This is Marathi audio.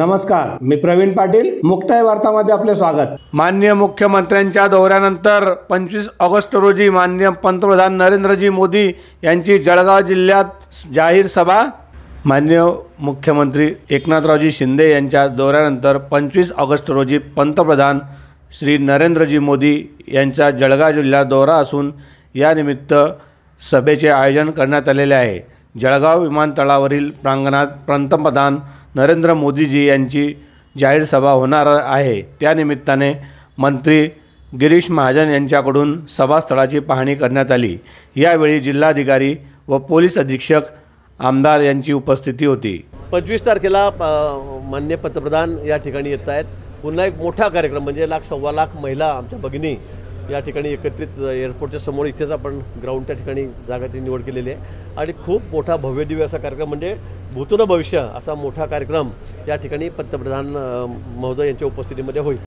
नमस्कार, मी प्रवीण पाटील. मुक्ताई वार्तामध्ये आपले स्वागत. माननीय मुख्यमंत्र्यांच्या दौऱ्यानंतर 25 ऑगस्ट रोजी माननीय पंतप्रधान नरेंद्रजी मोदी यांची जळगाव जिल्ह्यात जाहीर सभा. माननीय मुख्यमंत्री एकनाथरावजी शिंदे यांच्या दौऱ्यानंतर 25 ऑगस्ट रोजी पंतप्रधान श्री नरेंद्रजी मोदी यांचा जळगाव जिल्ह्यात दौरा असून यानिमित्त सभेचे आयोजन करण्यात आलेले आहे. जळगाव विमानतळावरील प्रांगणात पंतप्रधान नरेंद्र मोदीजी यांची जाहीर सभा होणार आहे. त्यानिमित्ताने मंत्री गिरीश महाजन यांच्याकडून सभास्थळाची पाहणी करण्यात आली. यावेळी जिल्हाधिकारी व पोलीस अधीक्षक आमदार यांची उपस्थिती होती. 25 तारखेला माननीय पंतप्रधान या ठिकाणी येत आहेत. पुन्हा एक मोठा कार्यक्रम म्हणजे 1.25 लाख महिला आमच्या भगिनी या ठिकाणी एकत्रित एअरपोर्टच्या समोर इथेच आपण ग्राउंड त्या ठिकाणी जागाची निवड केलेली आहे आणि खूप मोठा भव्यदिव्य असा कार्यक्रम म्हणजे भूतून भविष्य असा मोठा कार्यक्रम या ठिकाणी पंतप्रधान महोदय यांच्या उपस्थितीमध्ये होईल.